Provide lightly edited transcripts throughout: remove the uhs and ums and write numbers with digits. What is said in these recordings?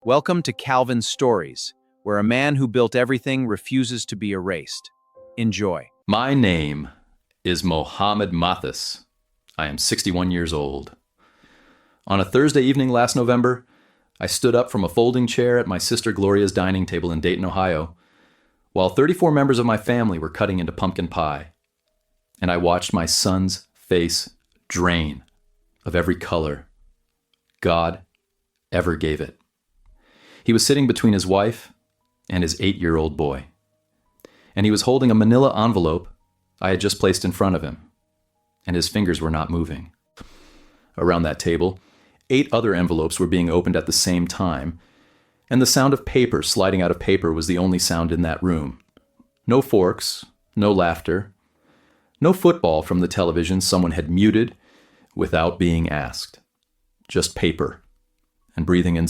Welcome to Calvin's Stories, where a man who built everything refuses to be erased. Enjoy. My name is Mohammed Mathis. I am 61 years old. On a Thursday evening last November, I stood up from a folding chair at my sister Gloria's dining table in Dayton, Ohio, while 34 members of my family were cutting into pumpkin pie, and I watched my son's face drain of every color God ever gave it. He was sitting between his wife and his 8-year-old boy, and he was holding a manila envelope I had just placed in front of him, and his fingers were not moving. Around that table, 8 other envelopes were being opened at the same time, and the sound of paper sliding out of paper was the only sound in that room. No forks, no laughter, no football from the television someone had muted without being asked. Just paper, and breathing in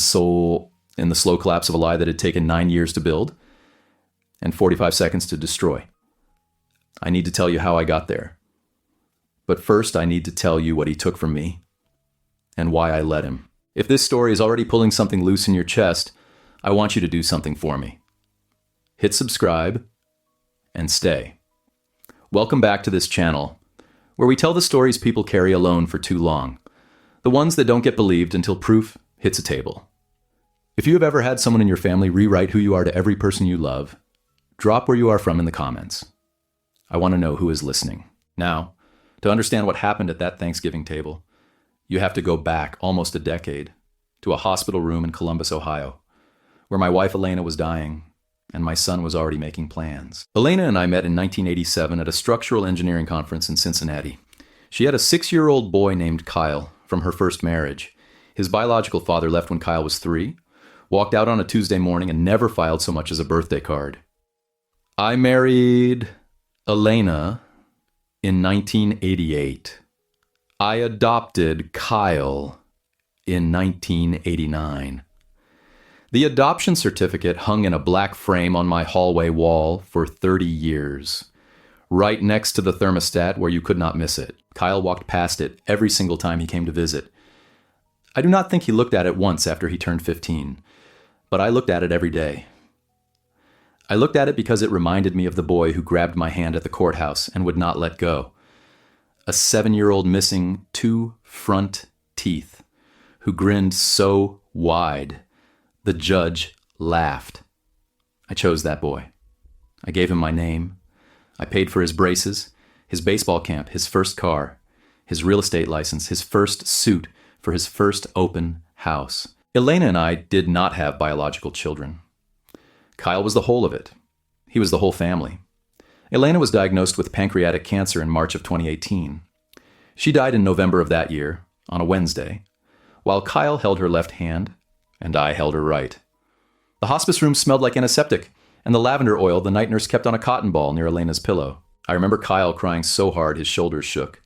the slow collapse of a lie that had taken 9 years to build and 45 seconds to destroy. I need to tell you how I got there. But first, I need to tell you what he took from me and why I let him. If this story is already pulling something loose in your chest, I want you to do something for me. Hit subscribe and stay. Welcome back to this channel, where we tell the stories people carry alone for too long, the ones that don't get believed until proof hits a table. If you have ever had someone in your family rewrite who you are to every person you love, drop where you are from in the comments. I want to know who is listening. Now, to understand what happened at that Thanksgiving table, you have to go back almost a decade to a hospital room in Columbus, Ohio, where my wife Elena was dying and my son was already making plans. Elena and I met in 1987 at a structural engineering conference in Cincinnati. She had a 6-year-old boy named Kyle from her first marriage. His biological father left when Kyle was 3, walked out on a Tuesday morning, and never filed so much as a birthday card. I married Elena in 1988. I adopted Kyle in 1989. The adoption certificate hung in a black frame on my hallway wall for 30 years, right next to the thermostat where you could not miss it. Kyle walked past it every single time he came to visit. I do not think he looked at it once after he turned 15, but I looked at it every day. I looked at it because it reminded me of the boy who grabbed my hand at the courthouse and would not let go. A 7-year-old missing 2 front teeth, who grinned so wide, the judge laughed. I chose that boy. I gave him my name. I paid for his braces, his baseball camp, his first car, his real estate license, his first suit for his first open house. Elena and I did not have biological children. Kyle was the whole of it. He was the whole family. Elena was diagnosed with pancreatic cancer in March of 2018. She died in November of that year, on a Wednesday, while Kyle held her left hand and I held her right. The hospice room smelled like antiseptic, and the lavender oil the night nurse kept on a cotton ball near Elena's pillow. I remember Kyle crying so hard his shoulders shook,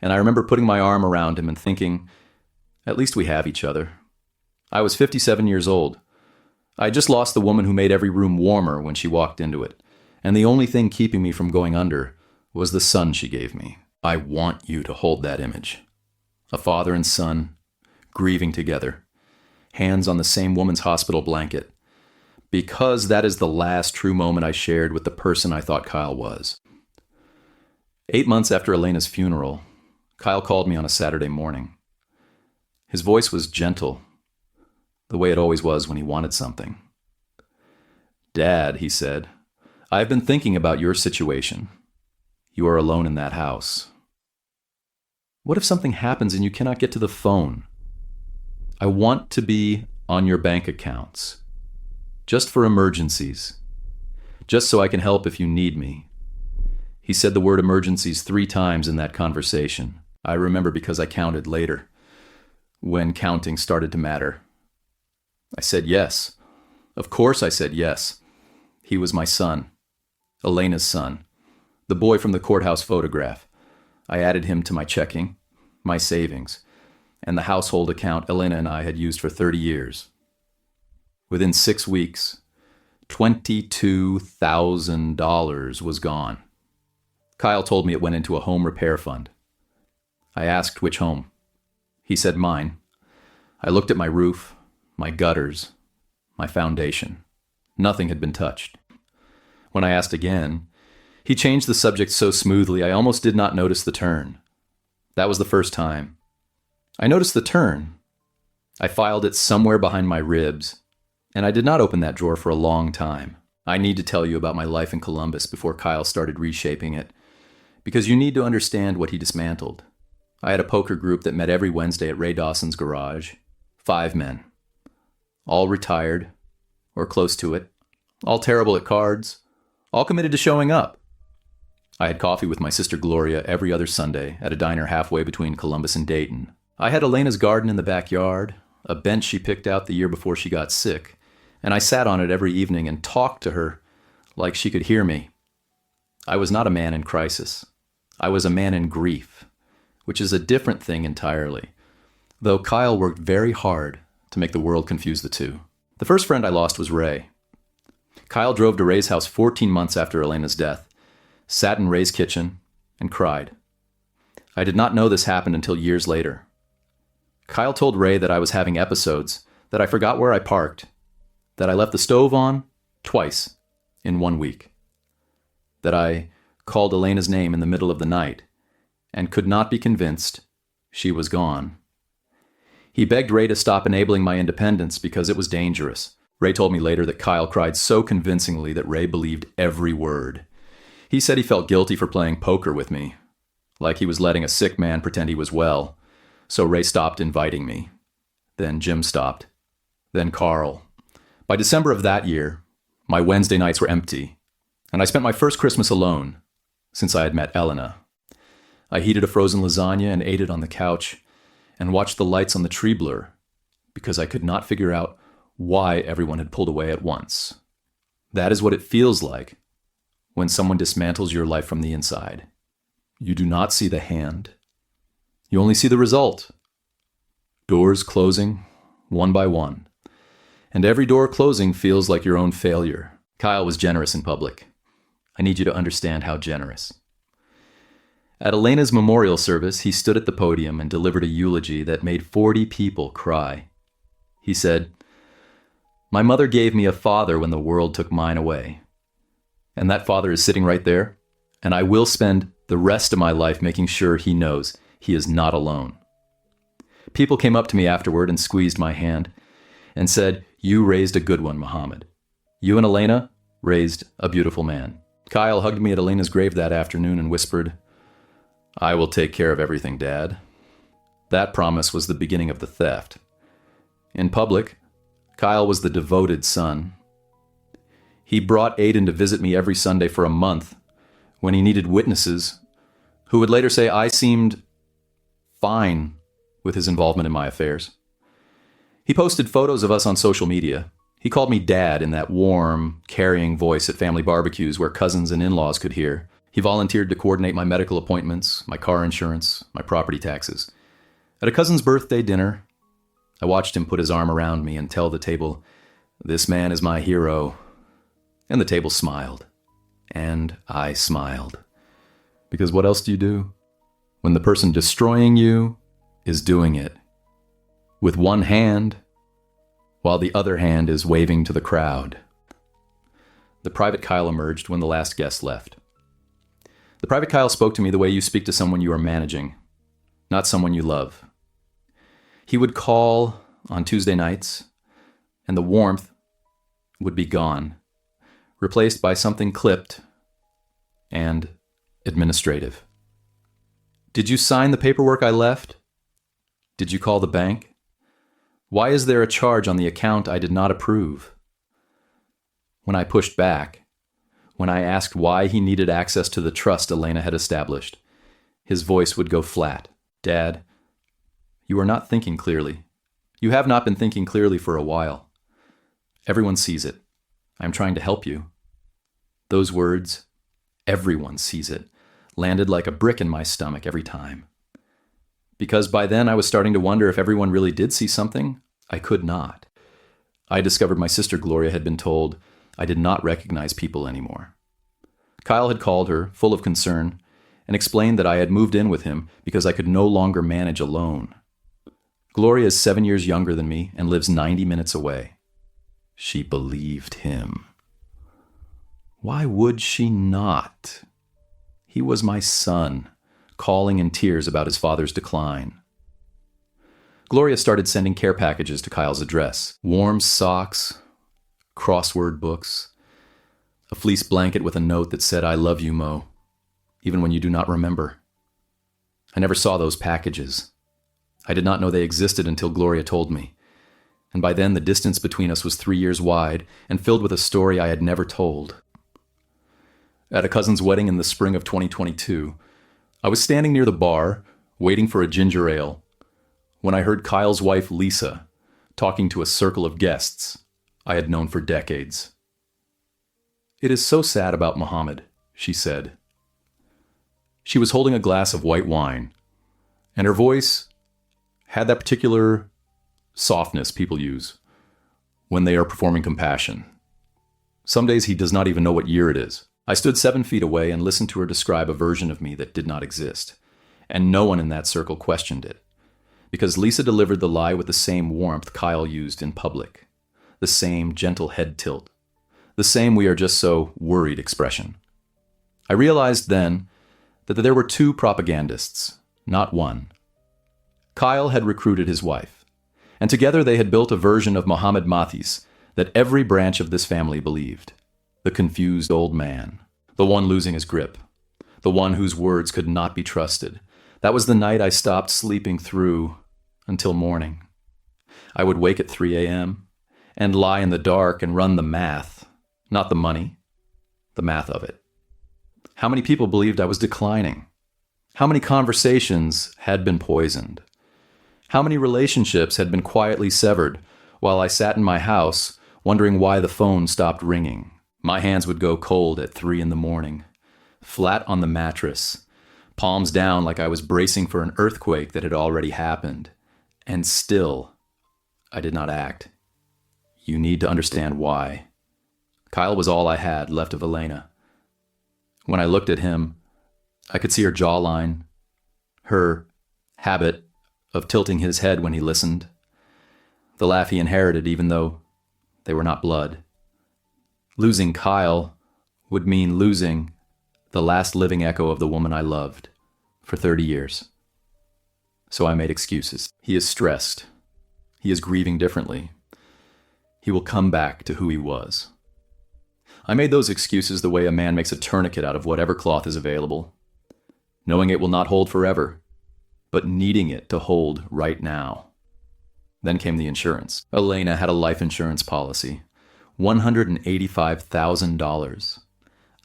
and I remember putting my arm around him and thinking, at least we have each other. I was 57 years old. I had just lost the woman who made every room warmer when she walked into it, and the only thing keeping me from going under was the son she gave me. I want you to hold that image. A father and son, grieving together, hands on the same woman's hospital blanket, because that is the last true moment I shared with the person I thought Kyle was. 8 months after Elena's funeral, Kyle called me on a Saturday morning. His voice was gentle, the way it always was when he wanted something. "Dad," he said, "I've been thinking about your situation. You are alone in that house. What if something happens and you cannot get to the phone? I want to be on your bank accounts, just for emergencies, just so I can help if you need me." He said the word emergencies 3 times in that conversation. I remember because I counted later, when counting started to matter. I said yes. Of course I said yes. He was my son, Elena's son, the boy from the courthouse photograph. I added him to my checking, my savings, and the household account Elena and I had used for 30 years. Within 6 weeks, $22,000 was gone. Kyle told me it went into a home repair fund. I asked which home. He said mine. I looked at my roof, my gutters, my foundation. Nothing had been touched. When I asked again, he changed the subject so smoothly I almost did not notice the turn. That was the first time. I noticed the turn. I filed it somewhere behind my ribs, and I did not open that drawer for a long time. I need to tell you about my life in Columbus before Kyle started reshaping it, because you need to understand what he dismantled. I had a poker group that met every Wednesday at Ray Dawson's garage. 5 men. All retired, or close to it. All terrible at cards. All committed to showing up. I had coffee with my sister Gloria every other Sunday at a diner halfway between Columbus and Dayton. I had Elena's garden in the backyard, a bench she picked out the year before she got sick, and I sat on it every evening and talked to her like she could hear me. I was not a man in crisis. I was a man in grief, which is a different thing entirely, though Kyle worked very hard to make the world confuse the two. The first friend I lost was Ray. Kyle drove to Ray's house 14 months after Elena's death, sat in Ray's kitchen, and cried. I did not know this happened until years later. Kyle told Ray that I was having episodes, that I forgot where I parked, that I left the stove on twice in 1 week, that I called Elena's name in the middle of the night and could not be convinced she was gone. He begged Ray to stop enabling my independence because it was dangerous. Ray told me later that Kyle cried so convincingly that Ray believed every word. He said he felt guilty for playing poker with me, like he was letting a sick man pretend he was well. So Ray stopped inviting me. Then Jim stopped. Then Carl. By December of that year, my Wednesday nights were empty, and I spent my first Christmas alone since I had met Elena. I heated a frozen lasagna and ate it on the couch and watched the lights on the tree blur because I could not figure out why everyone had pulled away at once. That is what it feels like when someone dismantles your life from the inside. You do not see the hand. You only see the result. Doors closing, one by one. And every door closing feels like your own failure. Kyle was generous in public. I need you to understand how generous. At Elena's memorial service, he stood at the podium and delivered a eulogy that made 40 people cry. He said, "My mother gave me a father when the world took mine away. And that father is sitting right there, and I will spend the rest of my life making sure he knows he is not alone." People came up to me afterward and squeezed my hand and said, "You raised a good one, Muhammad. You and Elena raised a beautiful man." Kyle hugged me at Elena's grave that afternoon and whispered, "I will take care of everything, Dad." That promise was the beginning of the theft. In public, Kyle was the devoted son. He brought Aiden to visit me every Sunday for a month when he needed witnesses who would later say I seemed fine with his involvement in my affairs. He posted photos of us on social media. He called me Dad in that warm, carrying voice at family barbecues where cousins and in-laws could hear. He volunteered to coordinate my medical appointments, my car insurance, my property taxes. At a cousin's birthday dinner, I watched him put his arm around me and tell the table, "This man is my hero." And the table smiled. And I smiled. Because what else do you do when the person destroying you is doing it with one hand while the other hand is waving to the crowd? The Private Kyle emerged when the last guest left. The Private Kyle spoke to me the way you speak to someone you are managing, not someone you love. He would call on Tuesday nights, and the warmth would be gone, replaced by something clipped and administrative. "Did you sign the paperwork I left? Did you call the bank? Why is there a charge on the account I did not approve?" When I pushed back, when I asked why he needed access to the trust Elena had established, his voice would go flat. "Dad, you are not thinking clearly. You have not been thinking clearly for a while. Everyone sees it. I'm trying to help you." Those words, "everyone sees it," landed like a brick in my stomach every time. Because by then I was starting to wonder if everyone really did see something I could not. I discovered my sister Gloria had been told I did not recognize people anymore. Kyle had called her, full of concern, and explained that I had moved in with him because I could no longer manage alone. Gloria is 7 years younger than me and lives 90 minutes away. She believed him. Why would she not? He was my son, calling in tears about his father's decline. Gloria started sending care packages to Kyle's address. Warm socks, crossword books, a fleece blanket with a note that said, "I love you, Mo, even when you do not remember." I never saw those packages. I did not know they existed until Gloria told me. And by then the distance between us was 3 years wide and filled with a story I had never told. At a cousin's wedding in the spring of 2022, I was standing near the bar, waiting for a ginger ale, when I heard Kyle's wife, Lisa, talking to a circle of guests I had known for decades. "It is so sad about Mohammed," she said. She was holding a glass of white wine, and her voice had that particular softness people use when they are performing compassion. Some days he does not even know what year it is. I stood 7 feet away and listened to her describe a version of me that did not exist, and no one in that circle questioned it, because Lisa delivered the lie with the same warmth Kyle used in public, the same gentle head tilt, the same "we are just so worried" expression. I realized then that there were 2 propagandists, not one. Kyle had recruited his wife, and together they had built a version of Mohammed Mathis that every branch of this family believed. The confused old man, the one losing his grip, the one whose words could not be trusted. That was the night I stopped sleeping through until morning. I would wake at 3 a.m. and lie in the dark and run the math, not the money, the math of it. How many people believed I was declining? How many conversations had been poisoned? How many relationships had been quietly severed while I sat in my house wondering why the phone stopped ringing? My hands would go cold at 3 in the morning, flat on the mattress, palms down like I was bracing for an earthquake that had already happened. And still, I did not act. You need to understand why. Kyle was all I had left of Elena. When I looked at him, I could see her jawline, her habit of tilting his head when he listened, the laugh he inherited even though they were not blood. Losing Kyle would mean losing the last living echo of the woman I loved for 30 years. So I made excuses. He is stressed. He is grieving differently. He will come back to who he was. I made those excuses the way a man makes a tourniquet out of whatever cloth is available, knowing it will not hold forever, but needing it to hold right now. Then came the insurance. Elena had a life insurance policy, $185,000.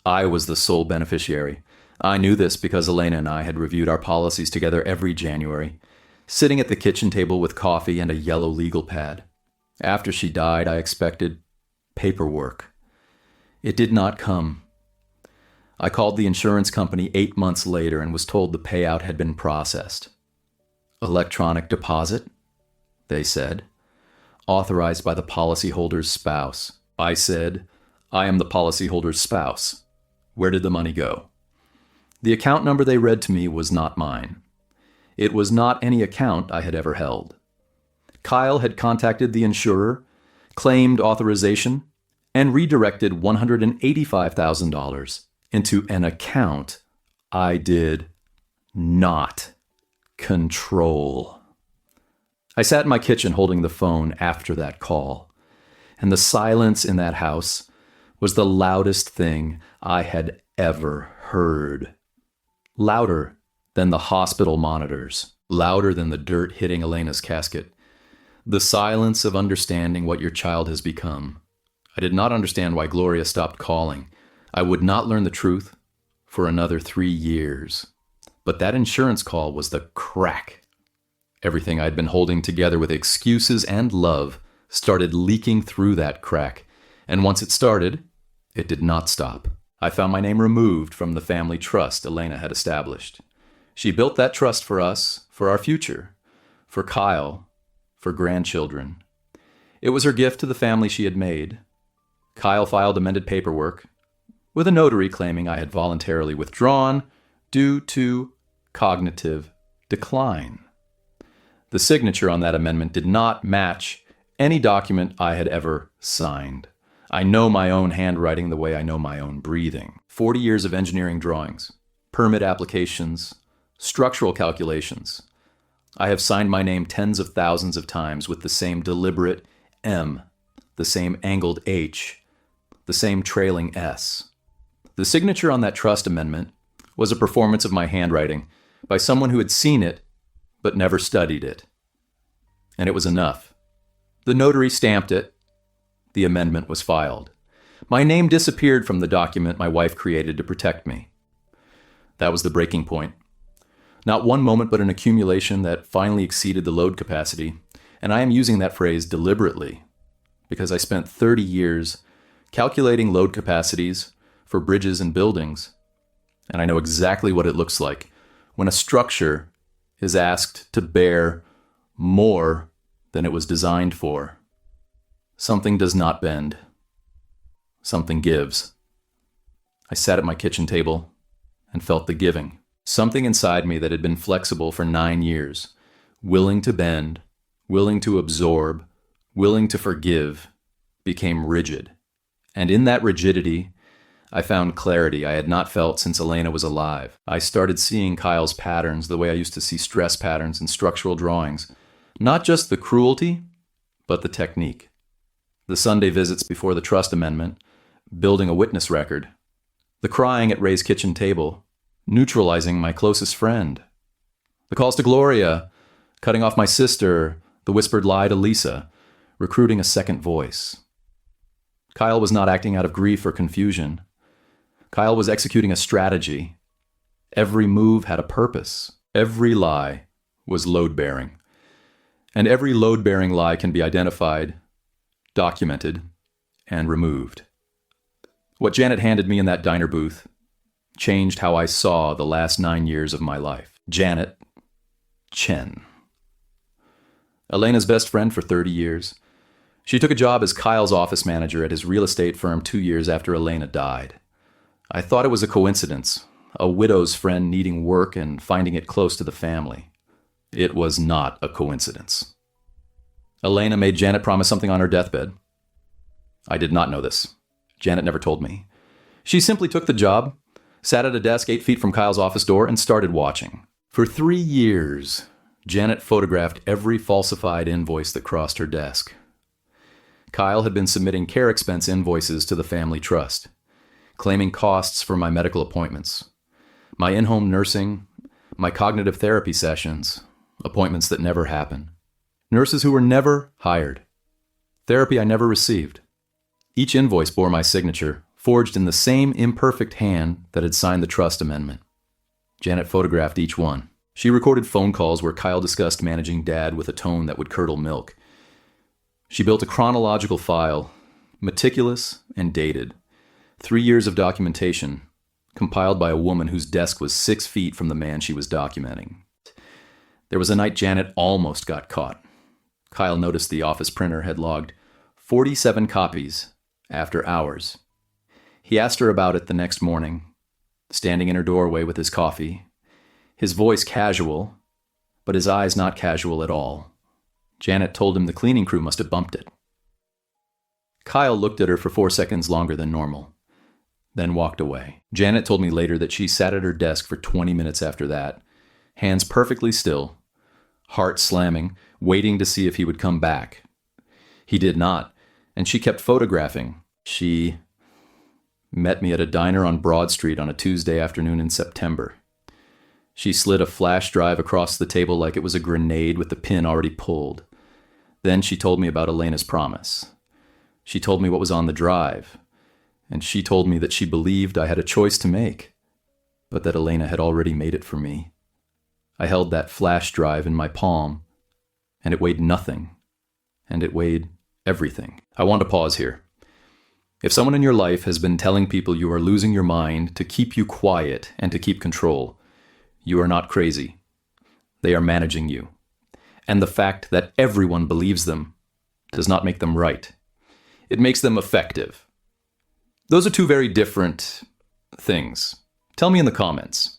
I was the sole beneficiary. I knew this because Elena and I had reviewed our policies together every January, sitting at the kitchen table with coffee and a yellow legal pad. After she died, I expected paperwork. It did not come. I called the insurance company 8 months later and was told the payout had been processed. Electronic deposit, they said, authorized by the policyholder's spouse. I said, I am the policyholder's spouse. Where did the money go? The account number they read to me was not mine. It was not any account I had ever held. Kyle had contacted the insurer, claimed authorization, and redirected $185,000 into an account I did not control. I sat in my kitchen holding the phone after that call, and the silence in that house was the loudest thing I had ever heard. Louder than the hospital monitors, louder than the dirt hitting Elena's casket. The silence of understanding what your child has become. I did not understand why Gloria stopped calling. I would not learn the truth for another 3 years. But that insurance call was the crack. Everything I'd been holding together with excuses and love started leaking through that crack. And once it started, it did not stop. I found my name removed from the family trust Elena had established. She built that trust for us, for our future, for Kyle, for grandchildren. It was her gift to the family she had made. Kyle filed amended paperwork with a notary claiming I had voluntarily withdrawn due to cognitive decline. The signature on that amendment did not match any document I had ever signed. I know my own handwriting the way I know my own breathing. 40 years of engineering drawings, permit applications, structural calculations. I have signed my name tens of thousands of times with the same deliberate M, the same angled H, the same trailing S. The signature on that trust amendment was a performance of my handwriting by someone who had seen it but never studied it. And it was enough. The notary stamped it. The amendment was filed. My name disappeared from the document my wife created to protect me. That was the breaking point. Not one moment, but an accumulation that finally exceeded the load capacity. And I am using that phrase deliberately because I spent 30 years calculating load capacities for bridges and buildings, and I know exactly what it looks like when a structure is asked to bear more than it was designed for. Something does not bend. Something gives. I sat at my kitchen table and felt the giving. Something inside me that had been flexible for 9 years, willing to bend, willing to absorb, willing to forgive, became rigid. And in that rigidity, I found clarity I had not felt since Elena was alive. I started seeing Kyle's patterns the way I used to see stress patterns in structural drawings. Not just the cruelty, but the technique. The Sunday visits before the trust amendment, building a witness record. The crying at Ray's kitchen table, neutralizing my closest friend. The calls to Gloria, cutting off my sister, the whispered lie to Lisa, recruiting a second voice. Kyle was not acting out of grief or confusion. Kyle was executing a strategy. Every move had a purpose. Every lie was load-bearing. And every load-bearing lie can be identified, documented, and removed. What Janet handed me in that diner booth changed how I saw the last 9 years of my life. Janet Chen. Elena's best friend for 30 years. She took a job as Kyle's office manager at his real estate firm 2 years after Elena died. I thought it was a coincidence, a widow's friend needing work and finding it close to the family. It was not a coincidence. Elena made Janet promise something on her deathbed. I did not know this. Janet never told me. She simply took the job, sat at a desk 8 feet from Kyle's office door, and started watching. For 3 years, Janet photographed every falsified invoice that crossed her desk. Kyle had been submitting care expense invoices to the family trust, claiming costs for my medical appointments, my in-home nursing, my cognitive therapy sessions, appointments that never happened, nurses who were never hired, therapy I never received. Each invoice bore my signature, forged in the same imperfect hand that had signed the trust amendment. Janet photographed each one. She recorded phone calls where Kyle discussed managing Dad with a tone that would curdle milk. She built a chronological file, meticulous and dated. 3 years of documentation, compiled by a woman whose desk was 6 feet from the man she was documenting. There was a night Janet almost got caught. Kyle noticed the office printer had logged 47 copies after hours. He asked her about it the next morning, standing in her doorway with his coffee, his voice casual, but his eyes not casual at all. Janet told him the cleaning crew must have bumped it. Kyle looked at her for 4 seconds longer than normal, then walked away. Janet told me later that she sat at her desk for 20 minutes after that, hands perfectly still, heart slamming, waiting to see if he would come back. He did not, and she kept photographing. She met me at a diner on Broad Street on a Tuesday afternoon in September. She slid a flash drive across the table like it was a grenade with the pin already pulled. Then she told me about Elena's promise. She told me what was on the drive, and she told me that she believed I had a choice to make, but that Elena had already made it for me. I held that flash drive in my palm, and it weighed nothing, and it weighed everything. I want to pause here. If someone in your life has been telling people you are losing your mind to keep you quiet and to keep control, you are not crazy. They are managing you. And the fact that everyone believes them does not make them right. It makes them effective. Those are two very different things. Tell me in the comments.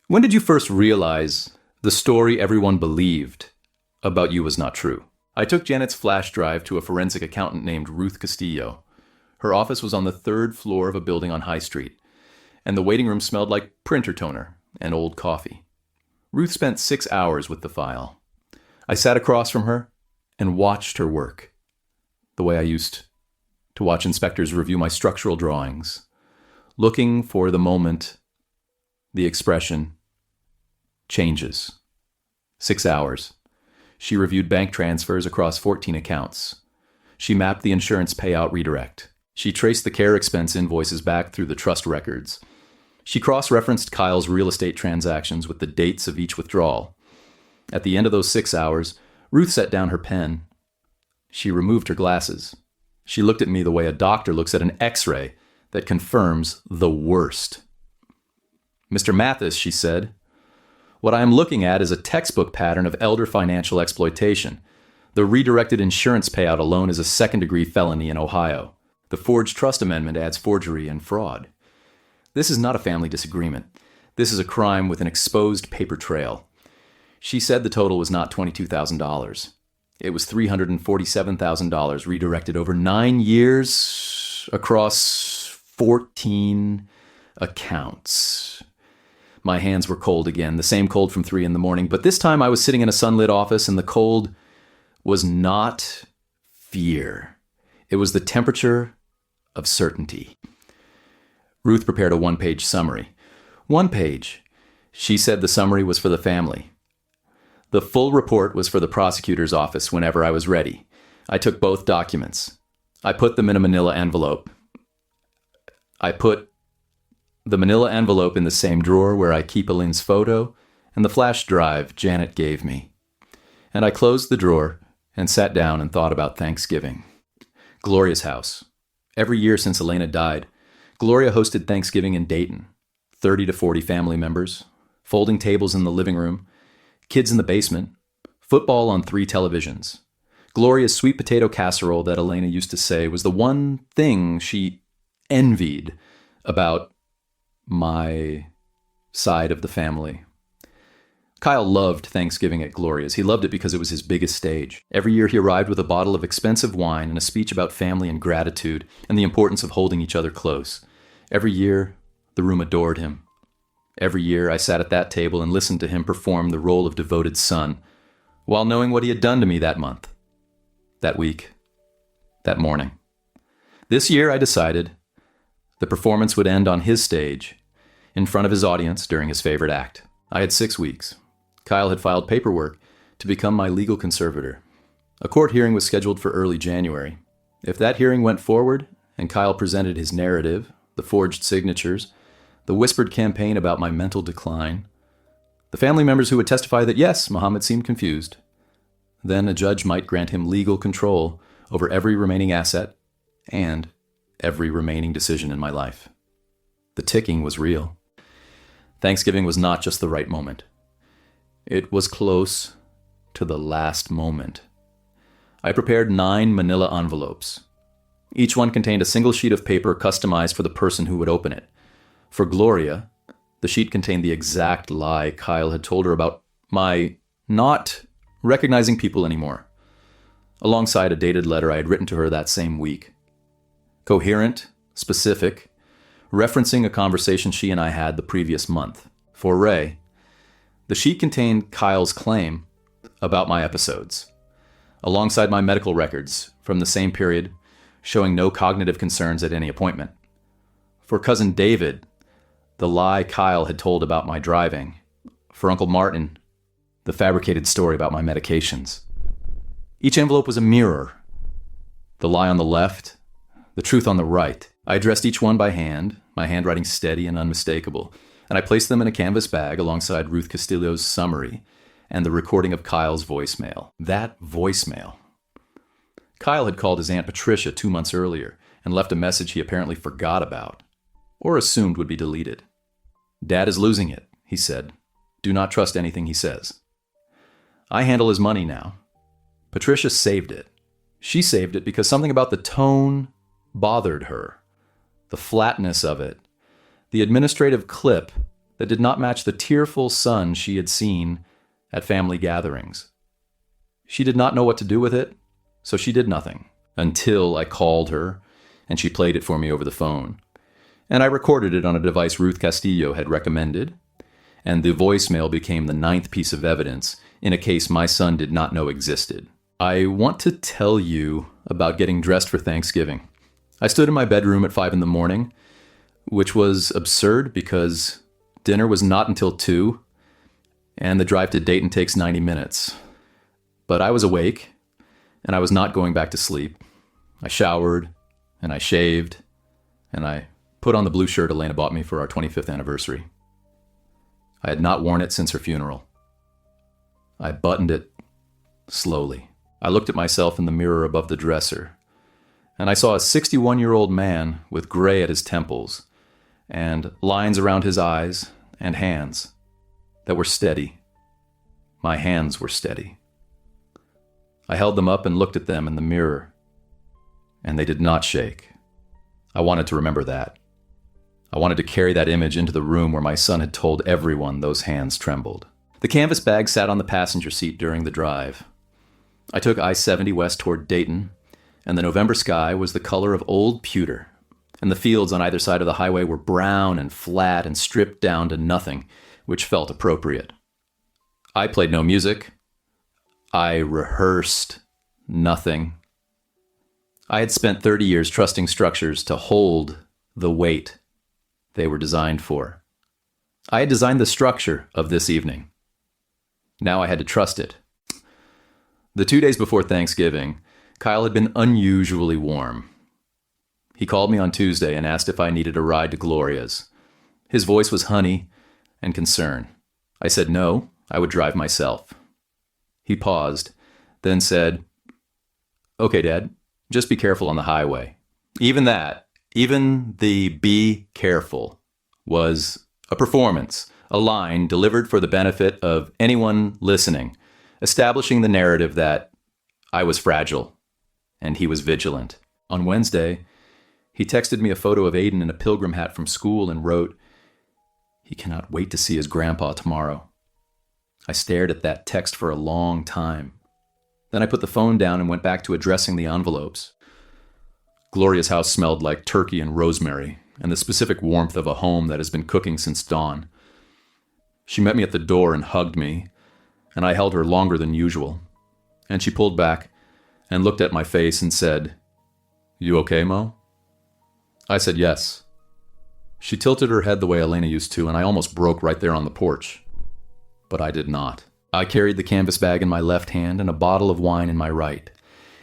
When did you first realize the story everyone believed about you was not true? I took Janet's flash drive to a forensic accountant named Ruth Castillo. Her office was on the 3rd floor of a building on High Street, and the waiting room smelled like printer toner and old coffee. Ruth spent 6 hours with the file. I sat across from her and watched her work, the way I used to watch inspectors review my structural drawings, looking for the moment the expression changes. 6 hours. She reviewed bank transfers across 14 accounts. She mapped the insurance payout redirect. She traced the care expense invoices back through the trust records. She cross-referenced Kyle's real estate transactions with the dates of each withdrawal. At the end of those 6 hours, Ruth set down her pen. She removed her glasses. She looked at me the way a doctor looks at an X-ray that confirms the worst. "Mr. Mathis," she said, "what I am looking at is a textbook pattern of elder financial exploitation. The redirected insurance payout alone is a second-degree felony in Ohio. The forged trust amendment adds forgery and fraud. This is not a family disagreement. This is a crime with an exposed paper trail." She said the total was not $22,000. It was $347,000 redirected over 9 years across 14 accounts. My hands were cold again, the same cold from 3 a.m, but this time I was sitting in a sunlit office, and the cold was not fear. It was the temperature of certainty. Ruth prepared a 1-page summary. 1 page. She said the summary was for the family. The full report was for the prosecutor's office whenever I was ready. I took both documents. I put them in a manila envelope. I put the manila envelope in the same drawer where I keep Aline's photo and the flash drive Janet gave me. And I closed the drawer and sat down and thought about Thanksgiving. Gloria's house. Every year since Elena died, Gloria hosted Thanksgiving in Dayton. 30 to 40 family members, folding tables in the living room, kids in the basement, football on 3 televisions. Gloria's sweet potato casserole, that Elena used to say, was the one thing she envied about my side of the family. Kyle loved Thanksgiving at Gloria's. He loved it because it was his biggest stage. Every year he arrived with a bottle of expensive wine and a speech about family and gratitude and the importance of holding each other close. Every year, the room adored him. Every year, I sat at that table and listened to him perform the role of devoted son, while knowing what he had done to me that month, that week, that morning. This year, I decided the performance would end on his stage, in front of his audience during his favorite act. I had 6 weeks. Kyle had filed paperwork to become my legal conservator. A court hearing was scheduled for early January. If that hearing went forward, and Kyle presented his narrative, the forged signatures, the whispered campaign about my mental decline, the family members who would testify that yes, Mohammed seemed confused, then a judge might grant him legal control over every remaining asset and every remaining decision in my life. The ticking was real. Thanksgiving was not just the right moment. It was close to the last moment. I prepared 9 manila envelopes. Each one contained a single sheet of paper customized for the person who would open it. For Gloria, the sheet contained the exact lie Kyle had told her about my not recognizing people anymore, alongside a dated letter I had written to her that same week. Coherent, specific, referencing a conversation she and I had the previous month. For Ray, the sheet contained Kyle's claim about my episodes, alongside my medical records from the same period, showing no cognitive concerns at any appointment. For cousin David, the lie Kyle had told about my driving. For Uncle Martin, the fabricated story about my medications. Each envelope was a mirror. The lie on the left, the truth on the right. I addressed each one by hand, my handwriting steady and unmistakable, and I placed them in a canvas bag alongside Ruth Castillo's summary and the recording of Kyle's voicemail. That voicemail. Kyle had called his Aunt Patricia 2 months earlier and left a message he apparently forgot about, or assumed would be deleted. "Dad is losing it," he said. "Do not trust anything he says." I handle his money now. Patricia saved it. She saved it because something about the tone bothered her. The flatness of it. The administrative clip that did not match the tearful son she had seen at family gatherings. She did not know what to do with it, so she did nothing until I called her and she played it for me over the phone. And I recorded it on a device Ruth Castillo had recommended, and the voicemail became the 9th piece of evidence in a case my son did not know existed. I want to tell you about getting dressed for Thanksgiving. I stood in my bedroom at 5 in the morning, which was absurd because dinner was not until 2, and the drive to Dayton takes 90 minutes. But I was awake, and I was not going back to sleep. I showered, and I shaved, and I put on the blue shirt Elena bought me for our 25th anniversary. I had not worn it since her funeral. I buttoned it slowly. I looked at myself in the mirror above the dresser, and I saw a 61-year-old man with gray at his temples and lines around his eyes and hands that were steady. My hands were steady. I held them up and looked at them in the mirror, and they did not shake. I wanted to remember that. I wanted to carry that image into the room where my son had told everyone those hands trembled. The canvas bag sat on the passenger seat during the drive. I took I-70 west toward Dayton, and the November sky was the color of old pewter, and the fields on either side of the highway were brown and flat and stripped down to nothing, which felt appropriate. I played no music. I rehearsed nothing. I had spent 30 years trusting structures to hold the weight they were designed for. I had designed the structure of this evening. Now I had to trust it. The 2 days before Thanksgiving, Kyle had been unusually warm. He called me on Tuesday and asked if I needed a ride to Gloria's. His voice was honey and concern. I said no, I would drive myself. He paused, then said, "Okay, Dad, just be careful on the highway." Even the be careful, was a performance, a line delivered for the benefit of anyone listening, establishing the narrative that I was fragile and he was vigilant. On Wednesday, he texted me a photo of Aiden in a pilgrim hat from school and wrote, "He cannot wait to see his grandpa tomorrow." I stared at that text for a long time. Then I put the phone down and went back to addressing the envelopes. Gloria's house smelled like turkey and rosemary, and the specific warmth of a home that has been cooking since dawn. She met me at the door and hugged me, and I held her longer than usual. And she pulled back and looked at my face and said, "You okay, Mo?" I said yes. She tilted her head the way Elena used to, and I almost broke right there on the porch. But I did not. I carried the canvas bag in my left hand and a bottle of wine in my right.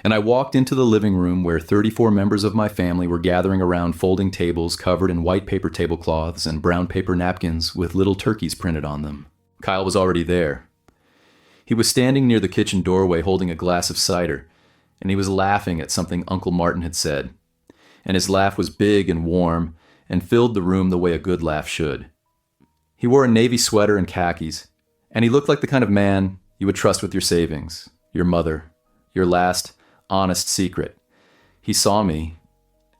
And I walked into the living room where 34 members of my family were gathering around folding tables covered in white paper tablecloths and brown paper napkins with little turkeys printed on them. Kyle was already there. He was standing near the kitchen doorway holding a glass of cider, and he was laughing at something Uncle Martin had said. And his laugh was big and warm and filled the room the way a good laugh should. He wore a navy sweater and khakis, and he looked like the kind of man you would trust with your savings, your mother, your last honest secret. He saw me,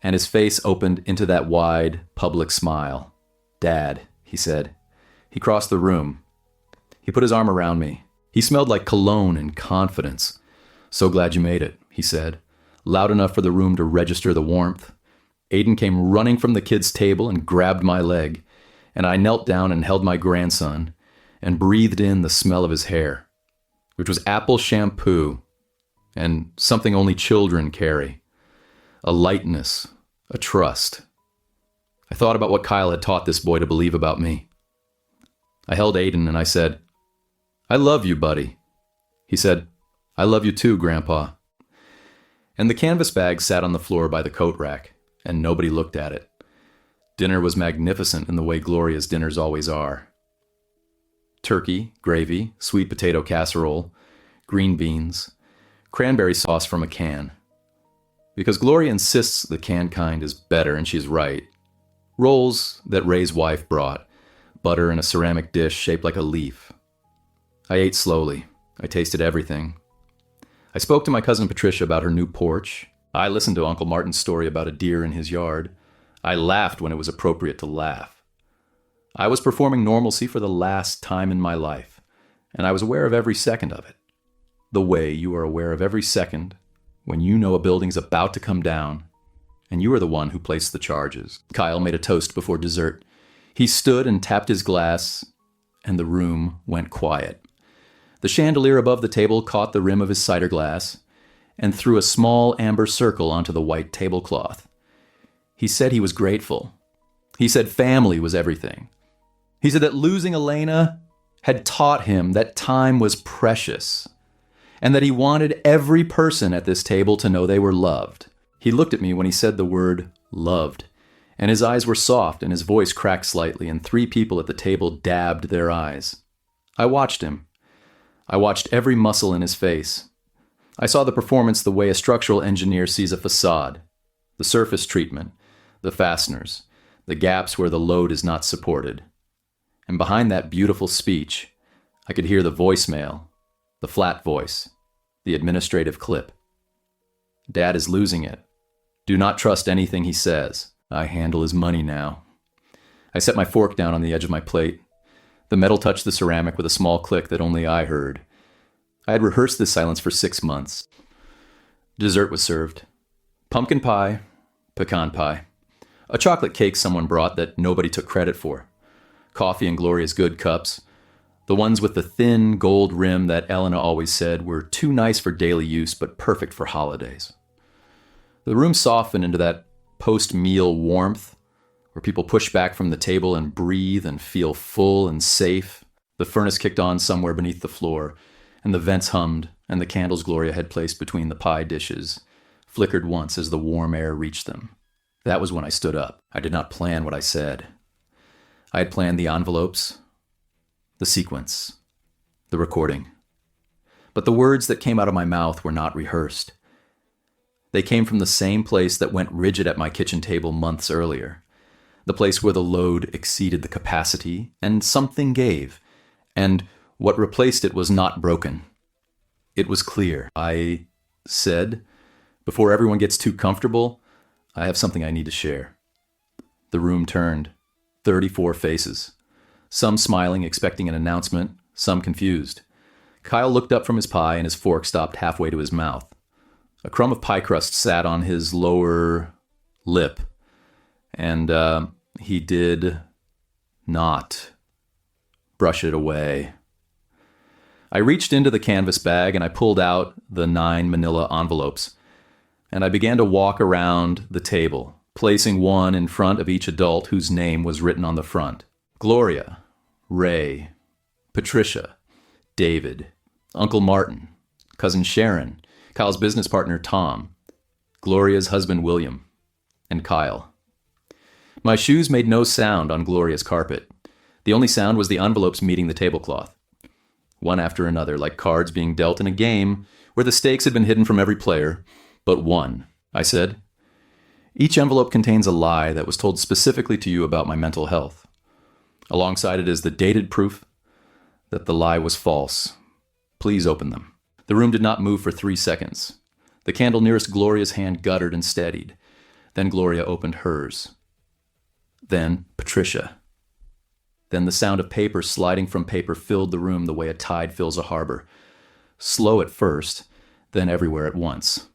and his face opened into that wide, public smile. "Dad," he said. He crossed the room. He put his arm around me. He smelled like cologne and confidence. "So glad you made it," he said, loud enough for the room to register the warmth. Aiden came running from the kids' table and grabbed my leg, and I knelt down and held my grandson and breathed in the smell of his hair, which was apple shampoo and something only children carry. A lightness, a trust. I thought about what Kyle had taught this boy to believe about me. I held Aiden and I said, "I love you, buddy." He said, "I love you too, Grandpa." And the canvas bag sat on the floor by the coat rack, and nobody looked at it. Dinner was magnificent in the way Gloria's dinners always are. Turkey, gravy, sweet potato casserole, green beans, cranberry sauce from a can. Because Gloria insists the canned kind is better, and she's right. Rolls that Ray's wife brought, butter in a ceramic dish shaped like a leaf. I ate slowly. I tasted everything. I spoke to my cousin Patricia about her new porch. I listened to Uncle Martin's story about a deer in his yard. I laughed when it was appropriate to laugh. I was performing normalcy for the last time in my life, and I was aware of every second of it. the way you are aware of every second when you know a building's about to come down, and you are the one who placed the charges. Kyle made a toast before dessert. He stood and tapped his glass, and the room went quiet. The chandelier above the table caught the rim of his cider glass and threw a small amber circle onto the white tablecloth. He said he was grateful. He said family was everything. He said that losing Elena had taught him that time was precious and that he wanted every person at this table to know they were loved. He looked at me when he said the word loved, and his eyes were soft and his voice cracked slightly, and 3 people at the table dabbed their eyes. I watched him. I watched every muscle in his face. I saw the performance the way a structural engineer sees a facade, the surface treatment, the fasteners, the gaps where the load is not supported. And behind that beautiful speech, I could hear the voicemail, the flat voice, the administrative clip. Dad is losing it. Do not trust anything he says. I handle his money now. I set my fork down on the edge of my plate. The metal touched the ceramic with a small click that only I heard. I had rehearsed this silence for 6 months. Dessert was served. Pumpkin pie, pecan pie. A chocolate cake someone brought that nobody took credit for. Coffee in Gloria's good cups. The ones with the thin gold rim that Elena always said were too nice for daily use but perfect for holidays. The room softened into that post-meal warmth where people push back from the table and breathe and feel full and safe. The furnace kicked on somewhere beneath the floor, and the vents hummed, and the candles Gloria had placed between the pie dishes flickered once as the warm air reached them. That was when I stood up. I did not plan what I said. I had planned the envelopes, the sequence, the recording. But the words that came out of my mouth were not rehearsed. They came from the same place that went rigid at my kitchen table months earlier, the place where the load exceeded the capacity and something gave, and what replaced it was not broken. It was clear. I said, before everyone gets too comfortable, I have something I need to share. The room turned. 34 faces. Some smiling, expecting an announcement, some confused. Kyle looked up from his pie and his fork stopped halfway to his mouth. A crumb of pie crust sat on his lower lip, and he did not brush it away. I reached into the canvas bag and I pulled out the 9 manila envelopes, and I began to walk around the table, placing one in front of each adult whose name was written on the front. Gloria, Ray, Patricia, David, Uncle Martin, Cousin Sharon, Kyle's business partner Tom, Gloria's husband William, and Kyle. My shoes made no sound on Gloria's carpet. The only sound was the envelopes meeting the tablecloth. One after another, like cards being dealt in a game where the stakes had been hidden from every player, but one, I said. Each envelope contains a lie that was told specifically to you about my mental health. Alongside it is the dated proof that the lie was false. Please open them. The room did not move for 3 seconds. The candle nearest Gloria's hand guttered and steadied. Then Gloria opened hers. Then Patricia. Then the sound of paper sliding from paper filled the room the way a tide fills a harbor. Slow at first, then everywhere at once.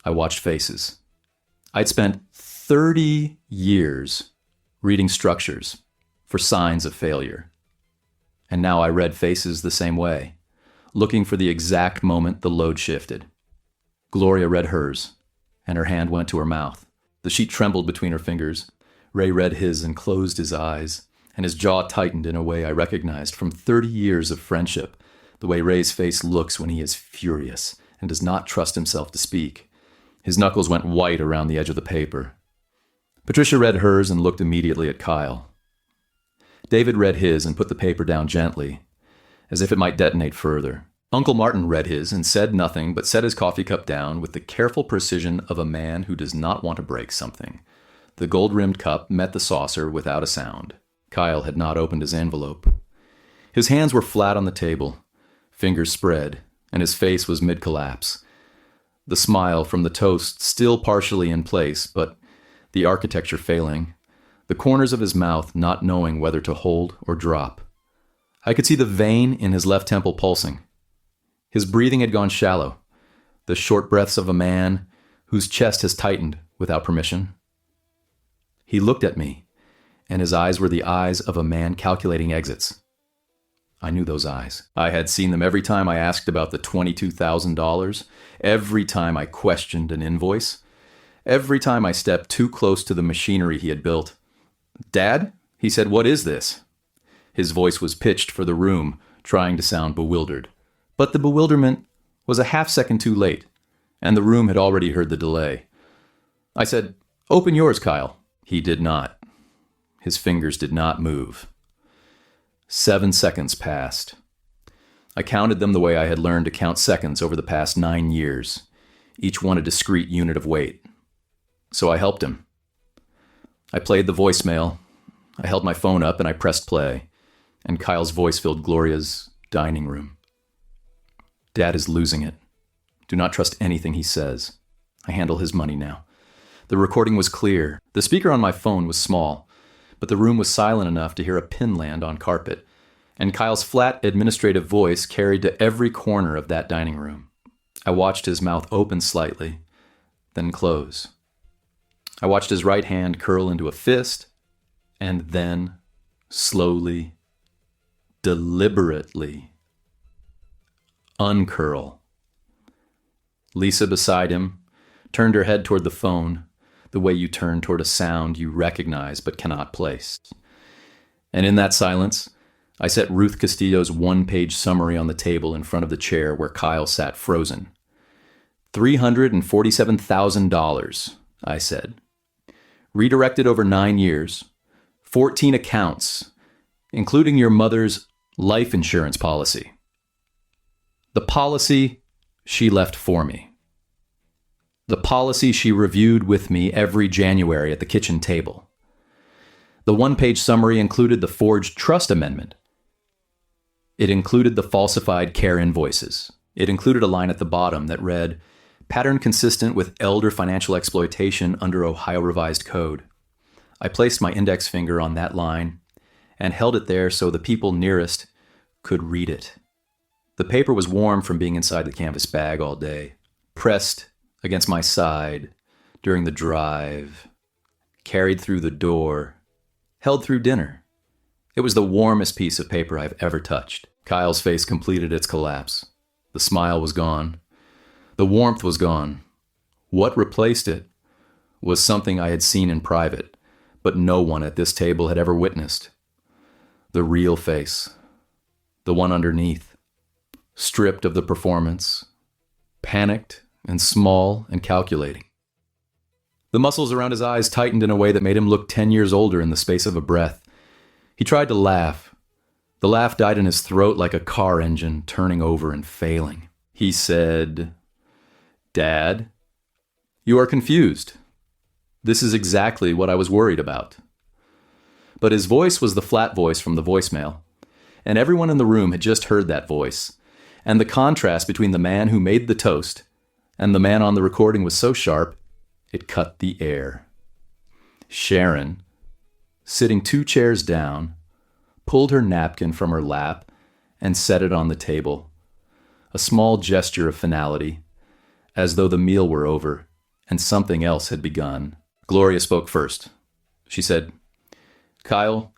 I watched faces. I'd spent 30 years reading structures for signs of failure. And now I read faces the same way, looking for the exact moment the load shifted. Gloria read hers, and her hand went to her mouth. The sheet trembled between her fingers. Ray read his and closed his eyes, and his jaw tightened in a way I recognized from 30 years of friendship, the way Ray's face looks when he is furious and does not trust himself to speak. His knuckles went white around the edge of the paper. Patricia read hers and looked immediately at Kyle. David read his and put the paper down gently, as if it might detonate further. Uncle Martin read his and said nothing but set his coffee cup down with the careful precision of a man who does not want to break something. The gold-rimmed cup met the saucer without a sound. Kyle had not opened his envelope. His hands were flat on the table, fingers spread, and his face was mid-collapse. The smile from the toast still partially in place, but the architecture failing, the corners of his mouth not knowing whether to hold or drop. I could see the vein in his left temple pulsing. His breathing had gone shallow, the short breaths of a man whose chest has tightened without permission. He looked at me, and his eyes were the eyes of a man calculating exits. I knew those eyes. I had seen them every time I asked about the $22,000, every time I questioned an invoice, every time I stepped too close to the machinery he had built. "Dad?" he said, "What is this?" His voice was pitched for the room, trying to sound bewildered. But the bewilderment was a half-second too late, and the room had already heard the delay. I said, "Open yours, Kyle." He did not. His fingers did not move. 7 seconds passed. I counted them the way I had learned to count seconds over the past 9 years, each one a discrete unit of weight. So I helped him. I played the voicemail. I held my phone up and I pressed play, and Kyle's voice filled Gloria's dining room. "Dad is losing it. Do not trust anything he says. I handle his money now." The recording was clear. The speaker on my phone was small, but the room was silent enough to hear a pin land on carpet, and Kyle's flat administrative voice carried to every corner of that dining room. I watched his mouth open slightly, then close. I watched his right hand curl into a fist, and then, slowly, deliberately, uncurl. Lisa beside him turned her head toward the phone, the way you turn toward a sound you recognize but cannot place. And in that silence, I set Ruth Castillo's one-page summary on the table in front of the chair where Kyle sat frozen. $347,000, I said. Redirected over 9 years, 14 accounts, including your mother's life insurance policy. The policy she left for me. The policy she reviewed with me every January at the kitchen table. The one-page summary included the forged trust amendment. It included the falsified care invoices. It included a line at the bottom that read, "Pattern consistent with elder financial exploitation under Ohio Revised Code." I placed my index finger on that line and held it there so the people nearest could read it. The paper was warm from being inside the canvas bag all day, pressed against my side during the drive, carried through the door, held through dinner. It was the warmest piece of paper I've ever touched. Kyle's face completed its collapse. The smile was gone. The warmth was gone. What replaced it was something I had seen in private, but no one at this table had ever witnessed. The real face. The one underneath. Stripped of the performance. Panicked and small and calculating. The muscles around his eyes tightened in a way that made him look 10 years older in the space of a breath. He tried to laugh. The laugh died in his throat like a car engine turning over and failing. He said, "Dad, you are confused. This is exactly what I was worried about." But his voice was the flat voice from the voicemail, and everyone in the room had just heard that voice, and the contrast between the man who made the toast and the man on the recording was so sharp, it cut the air. Sharon, sitting 2 chairs down, pulled her napkin from her lap and set it on the table, a small gesture of finality, as though the meal were over and something else had begun. Gloria spoke first. She said, "Kyle,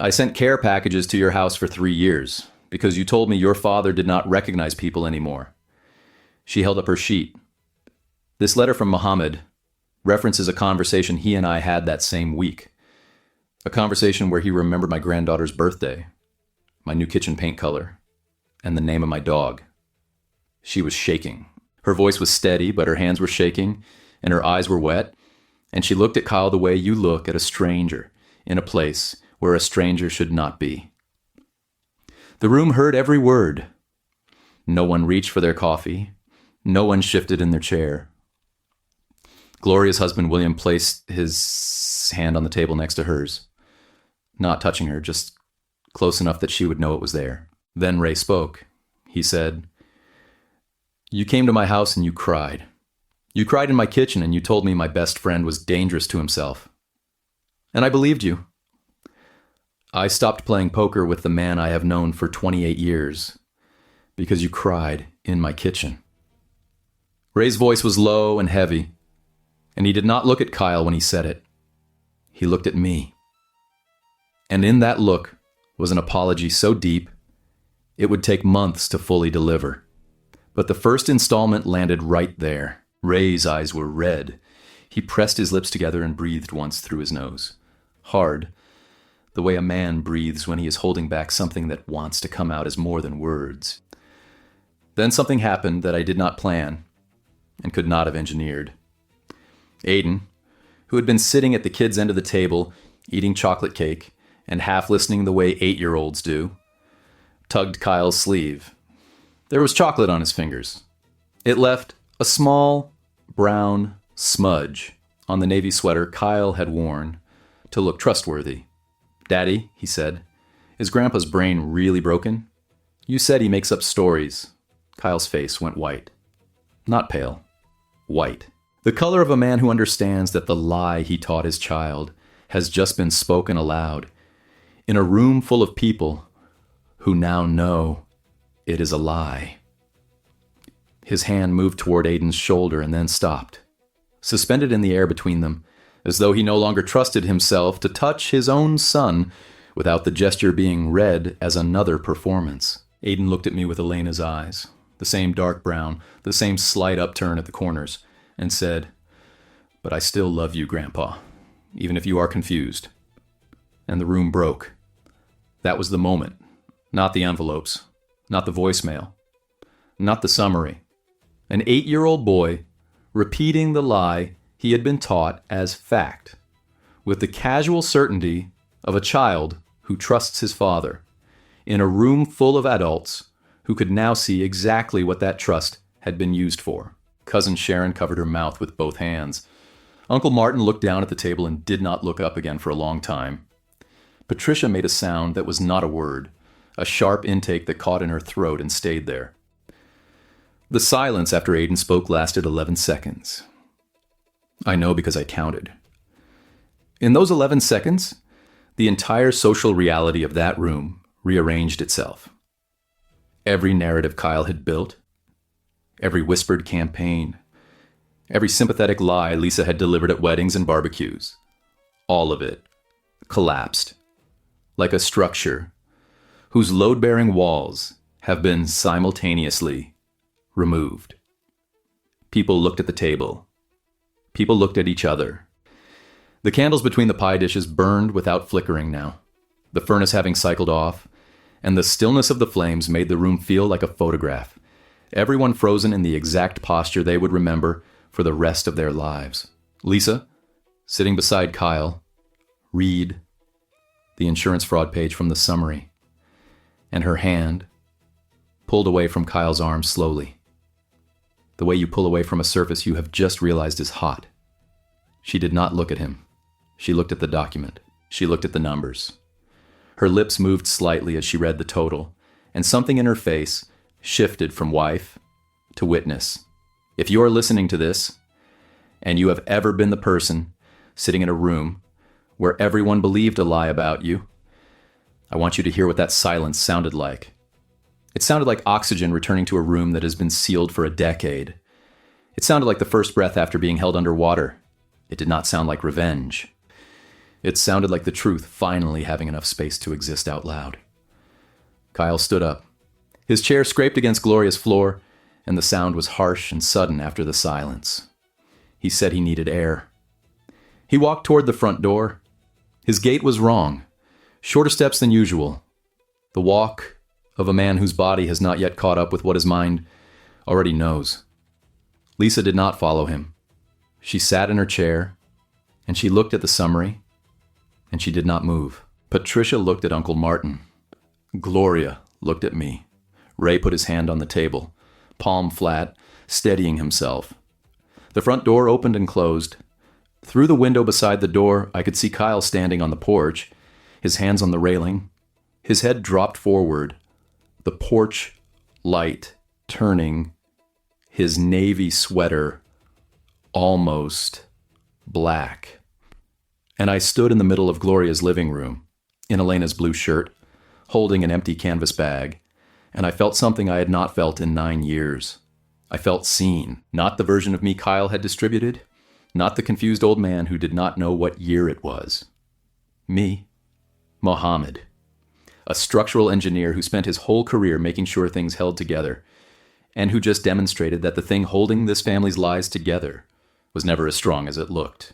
I sent care packages to your house for 3 years because you told me your father did not recognize people anymore." She held up her sheet. "This letter from Mohammed references a conversation he and I had that same week. A conversation where he remembered my granddaughter's birthday, my new kitchen paint color, and the name of my dog." She was shaking. Her voice was steady, but her hands were shaking, and her eyes were wet, and she looked at Kyle the way you look at a stranger in a place where a stranger should not be. The room heard every word. No one reached for their coffee. No one shifted in their chair. Gloria's husband, William, placed his hand on the table next to hers, not touching her, just close enough that she would know it was there. Then Ray spoke. He said, "You came to my house and you cried. You cried in my kitchen and you told me my best friend was dangerous to himself. And I believed you. I stopped playing poker with the man I have known for 28 years because you cried in my kitchen." Ray's voice was low and heavy, and he did not look at Kyle when he said it. He looked at me. And in that look was an apology so deep, it would take months to fully deliver. But the first installment landed right there. Ray's eyes were red. He pressed his lips together and breathed once through his nose. Hard, the way a man breathes when he is holding back something that wants to come out as more than words. Then something happened that I did not plan and could not have engineered. Aiden, who had been sitting at the kids' end of the table, eating chocolate cake and half listening the way 8-year-olds do, tugged Kyle's sleeve. There was chocolate on his fingers. It left a small, brown smudge on the navy sweater Kyle had worn to look trustworthy. "Daddy," he said, "is Grandpa's brain really broken? You said he makes up stories." Kyle's face went white. Not pale. White. The color of a man who understands that the lie he taught his child has just been spoken aloud in a room full of people who now know it is a lie. His hand moved toward Aiden's shoulder and then stopped, suspended in the air between them, as though he no longer trusted himself to touch his own son without the gesture being read as another performance. Aiden looked at me with Elena's eyes, the same dark brown, the same slight upturn at the corners, and said, "But I still love you, Grandpa, even if you are confused." And the room broke. That was the moment, not the envelopes, not the voicemail, not the summary. An 8-year-old boy repeating the lie he had been taught as fact, with the casual certainty of a child who trusts his father, in a room full of adults who could now see exactly what that trust had been used for. Cousin Sharon covered her mouth with both hands. Uncle Martin looked down at the table and did not look up again for a long time. Patricia made a sound that was not a word, a sharp intake that caught in her throat and stayed there. The silence after Aiden spoke lasted 11 seconds. I know because I counted. In those 11 seconds, the entire social reality of that room rearranged itself. Every narrative Kyle had built, every whispered campaign, every sympathetic lie Lisa had delivered at weddings and barbecues, all of it collapsed, like a structure whose load-bearing walls have been simultaneously removed. People looked at the table. People looked at each other. The candles between the pie dishes burned without flickering now, the furnace having cycled off, and the stillness of the flames made the room feel like a photograph, everyone frozen in the exact posture they would remember for the rest of their lives. Lisa, sitting beside Kyle, read the insurance fraud page from the summary, and her hand pulled away from Kyle's arm slowly, the way you pull away from a surface you have just realized is hot. She did not look at him. She looked at the document. She looked at the numbers. Her lips moved slightly as she read the total, and something in her face shifted from wife to witness. If you are listening to this, and you have ever been the person sitting in a room where everyone believed a lie about you, I want you to hear what that silence sounded like. It sounded like oxygen returning to a room that has been sealed for a decade. It sounded like the first breath after being held underwater. It did not sound like revenge. It sounded like the truth finally having enough space to exist out loud. Kyle stood up. His chair scraped against Gloria's floor, and the sound was harsh and sudden after the silence. He said he needed air. He walked toward the front door. His gait was wrong, shorter steps than usual. The walk of a man whose body has not yet caught up with what his mind already knows. Lisa did not follow him. She sat in her chair, and she looked at the summary, and she did not move. Patricia looked at Uncle Martin. Gloria looked at me. Ray put his hand on the table, palm flat, steadying himself. The front door opened and closed. Through the window beside the door, I could see Kyle standing on the porch, his hands on the railing, his head dropped forward, the porch light turning, his navy sweater almost black. And I stood in the middle of Gloria's living room, in Elena's blue shirt, holding an empty canvas bag, and I felt something I had not felt in 9 years. I felt seen, not the version of me Kyle had distributed, not the confused old man who did not know what year it was. Me, Mohammed, a structural engineer who spent his whole career making sure things held together, and who just demonstrated that the thing holding this family's lives together was never as strong as it looked.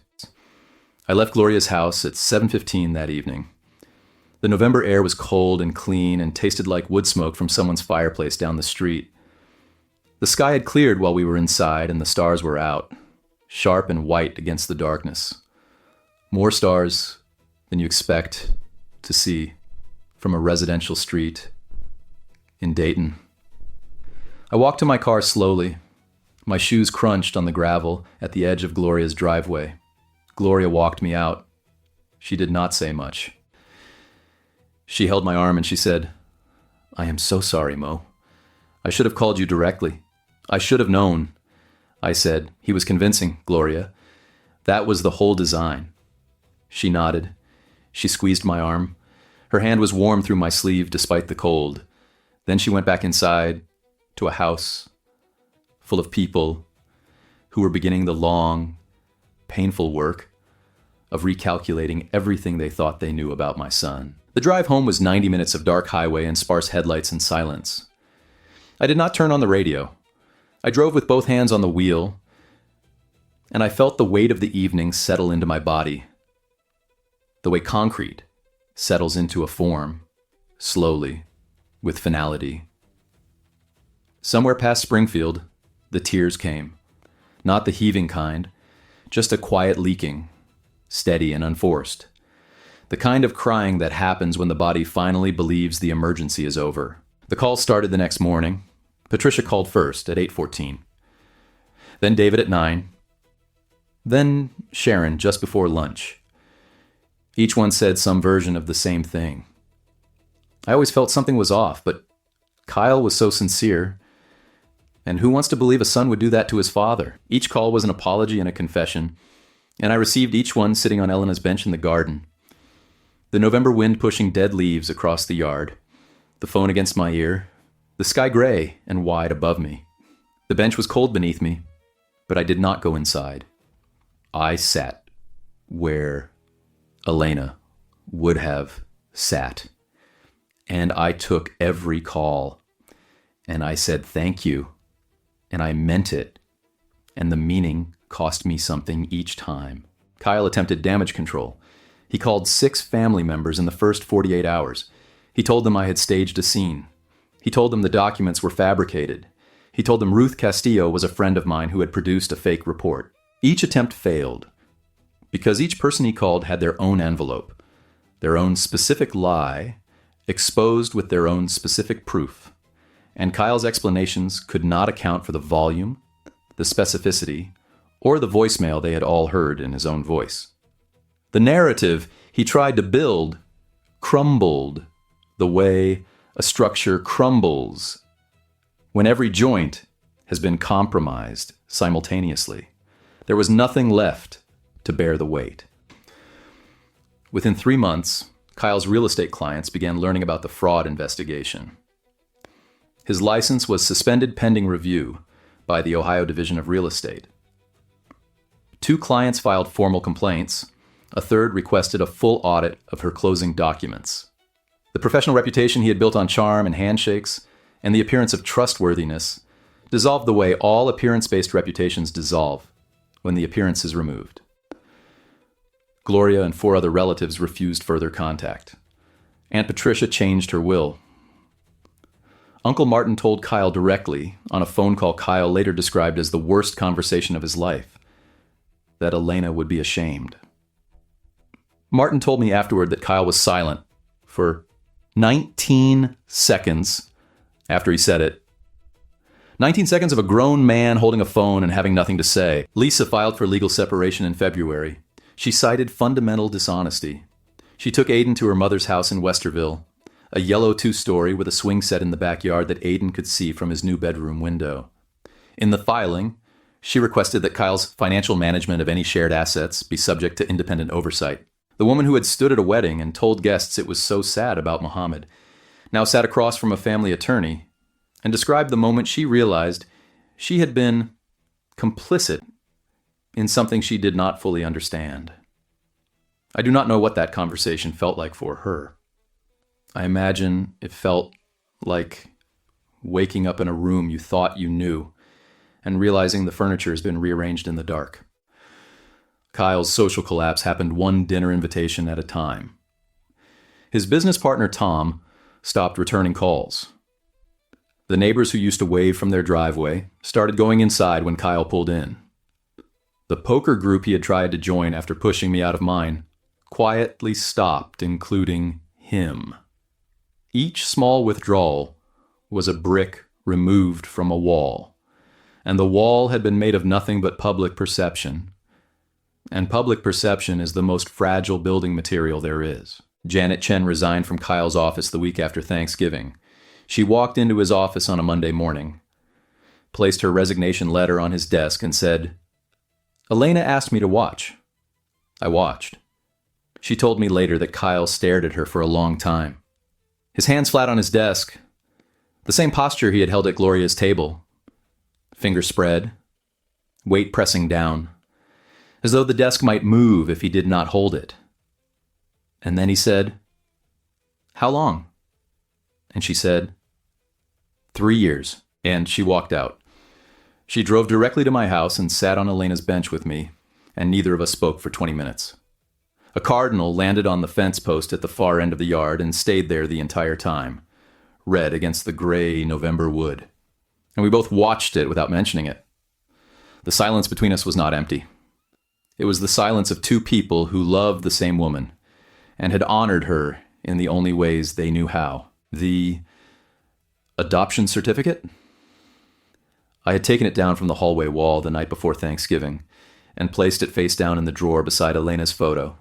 I left Gloria's house at 7:15 that evening. The November air was cold and clean and tasted like wood smoke from someone's fireplace down the street. The sky had cleared while we were inside and the stars were out, sharp and white against the darkness. More stars than you expect to see from a residential street in Dayton. I walked to my car slowly. My shoes crunched on the gravel at the edge of Gloria's driveway. Gloria walked me out. She did not say much. She held my arm and she said, "I am so sorry, Mo. I should have called you directly. I should have known." I said, "He was convincing, Gloria. That was the whole design." She nodded. She squeezed my arm. Her hand was warm through my sleeve despite the cold. Then she went back inside to a house full of people who were beginning the long, painful work of recalculating everything they thought they knew about my son. The drive home was 90 minutes of dark highway and sparse headlights and silence. I did not turn on the radio. I drove with both hands on the wheel, and I felt the weight of the evening settle into my body. The way concrete settles into a form, slowly, with finality. Somewhere past Springfield, the tears came. Not the heaving kind, just a quiet leaking, steady and unforced. The kind of crying that happens when the body finally believes the emergency is over. The call started the next morning. Patricia called first at 8:14. Then David at 9. Then Sharon just before lunch. Each one said some version of the same thing. I always felt something was off, but Kyle was so sincere. And who wants to believe a son would do that to his father? Each call was an apology and a confession, and I received each one sitting on Elena's bench in the garden. The November wind pushing dead leaves across the yard, the phone against my ear, the sky gray and wide above me. The bench was cold beneath me, but I did not go inside. I sat where Elena would have sat, and I took every call, and I said thank you, and I meant it, and the meaning cost me something each time. Kyle attempted damage control. He called 6 family members in the first 48 hours. He told them I had staged a scene. He told them the documents were fabricated. He told them Ruth Castillo was a friend of mine who had produced a fake report. Each attempt failed, because each person he called had their own envelope, their own specific lie, exposed with their own specific proof. And Kyle's explanations could not account for the volume, the specificity, or the voicemail they had all heard in his own voice. The narrative he tried to build crumbled the way a structure crumbles when every joint has been compromised simultaneously. There was nothing left to bear the weight. Within 3 months, Kyle's real estate clients began learning about the fraud investigation. His license was suspended pending review by the Ohio Division of Real Estate. 2 clients filed formal complaints. A third requested a full audit of her closing documents. The professional reputation he had built on charm and handshakes and the appearance of trustworthiness dissolved the way all appearance-based reputations dissolve when the appearance is removed. Gloria and 4 other relatives refused further contact. Aunt Patricia changed her will. Uncle Martin told Kyle directly, on a phone call Kyle later described as the worst conversation of his life, that Elena would be ashamed. Martin told me afterward that Kyle was silent for 19 seconds after he said it. 19 seconds of a grown man holding a phone and having nothing to say. Lisa filed for legal separation in February. She cited fundamental dishonesty. She took Aiden to her mother's house in Westerville, a yellow 2-story with a swing set in the backyard that Aiden could see from his new bedroom window. In the filing, she requested that Kyle's financial management of any shared assets be subject to independent oversight. The woman who had stood at a wedding and told guests it was so sad about Mohammed now sat across from a family attorney and described the moment she realized she had been complicit in something she did not fully understand. I do not know what that conversation felt like for her. I imagine it felt like waking up in a room you thought you knew and realizing the furniture has been rearranged in the dark. Kyle's social collapse happened one dinner invitation at a time. His business partner, Tom, stopped returning calls. The neighbors who used to wave from their driveway started going inside when Kyle pulled in. The poker group he had tried to join after pushing me out of mine quietly stopped, including him. Each small withdrawal was a brick removed from a wall, and the wall had been made of nothing but public perception. And public perception is the most fragile building material there is. Janet Chen resigned from Kyle's office the week after Thanksgiving. She walked into his office on a Monday morning, placed her resignation letter on his desk, and said, "Elena asked me to watch." I watched. She told me later that Kyle stared at her for a long time. His hands flat on his desk, the same posture he had held at Gloria's table. Fingers spread, weight pressing down, as though the desk might move if he did not hold it. And then he said, "How long?" And she said, 3 years. And she walked out. She drove directly to my house and sat on Elena's bench with me, and neither of us spoke for 20 minutes. A cardinal landed on the fence post at the far end of the yard and stayed there the entire time, red against the gray November wood. And we both watched it without mentioning it. The silence between us was not empty. It was the silence of two people who loved the same woman and had honored her in the only ways they knew how. The adoption certificate? I had taken it down from the hallway wall the night before Thanksgiving and placed it face down in the drawer beside Elena's photo.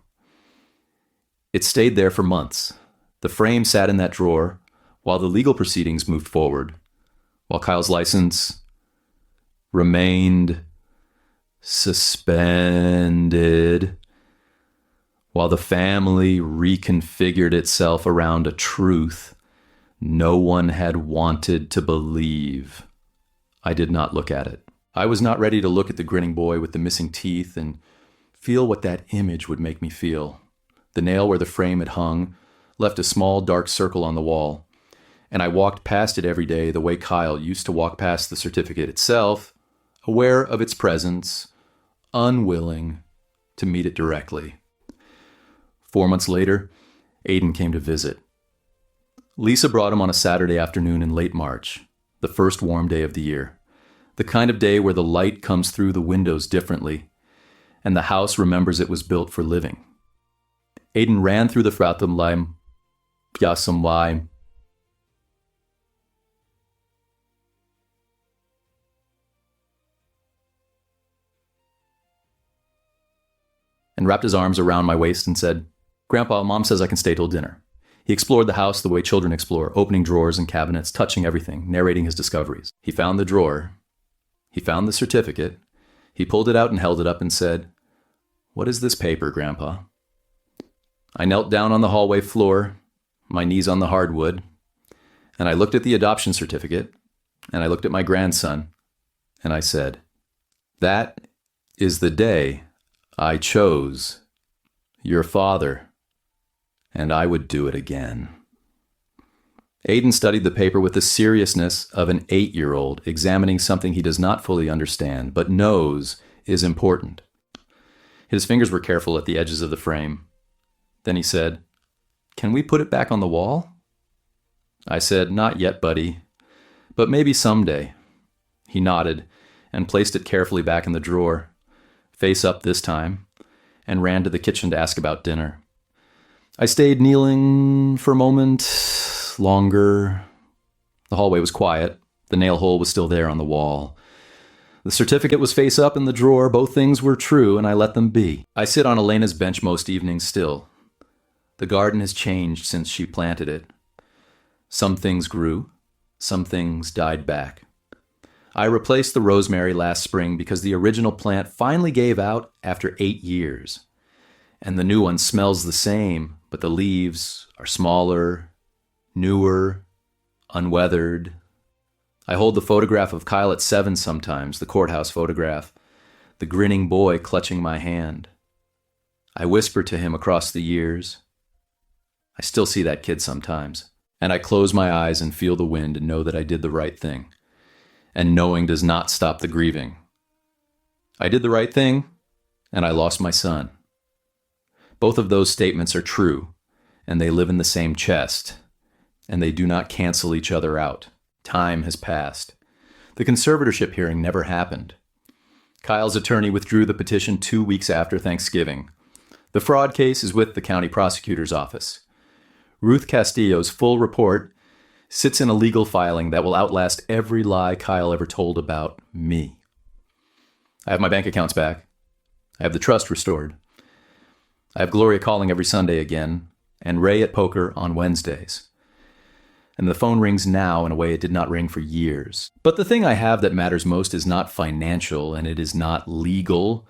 It stayed there for months. The frame sat in that drawer while the legal proceedings moved forward, while Kyle's license remained suspended, while the family reconfigured itself around a truth no one had wanted to believe. I did not look at it. I was not ready to look at the grinning boy with the missing teeth and feel what that image would make me feel. The nail where the frame had hung left a small dark circle on the wall, and I walked past it every day the way Kyle used to walk past the certificate itself, aware of its presence, unwilling to meet it directly. 4 months later, Aiden came to visit. Lisa brought him on a Saturday afternoon in late March, the first warm day of the year, the kind of day where the light comes through the windows differently, and the house remembers it was built for living. Aiden ran through the Fratumleim, Piasumleim, and wrapped his arms around my waist and said, "Grandpa, Mom says I can stay till dinner." He explored the house the way children explore, opening drawers and cabinets, touching everything, narrating his discoveries. He found the drawer. He found the certificate. He pulled it out and held it up and said, "What is this paper, Grandpa?" I knelt down on the hallway floor, my knees on the hardwood, and I looked at the adoption certificate, and I looked at my grandson, and I said, "That is the day I chose your father, and I would do it again." Aiden studied the paper with the seriousness of an 8-year-old examining something he does not fully understand, but knows is important. His fingers were careful at the edges of the frame. Then he said, "Can we put it back on the wall?" I said, "Not yet, buddy, but maybe someday." He nodded and placed it carefully back in the drawer, face up this time, and ran to the kitchen to ask about dinner. I stayed kneeling for a moment longer. The hallway was quiet. The nail hole was still there on the wall. The certificate was face up in the drawer. Both things were true, and I let them be. I sit on Elena's bench most evenings still. The garden has changed since she planted it. Some things grew. Some things died back. I replaced the rosemary last spring because the original plant finally gave out after 8 years. And the new one smells the same, but the leaves are smaller, newer, unweathered, I hold the photograph of Kyle at 7 sometimes, the courthouse photograph, the grinning boy clutching my hand. I whisper to him across the years. I still see that kid sometimes, and I close my eyes and feel the wind and know that I did the right thing. And knowing does not stop the grieving. I did the right thing, and I lost my son. Both of those statements are true, and they live in the same chest, and they do not cancel each other out. Time has passed. The conservatorship hearing never happened. Kyle's attorney withdrew the petition 2 weeks after Thanksgiving. The fraud case is with the county prosecutor's office. Ruth Castillo's full report sits in a legal filing that will outlast every lie Kyle ever told about me. I have my bank accounts back. I have the trust restored. I have Gloria calling every Sunday again, and Ray at poker on Wednesdays. And the phone rings now in a way it did not ring for years. But the thing I have that matters most is not financial, and it is not legal.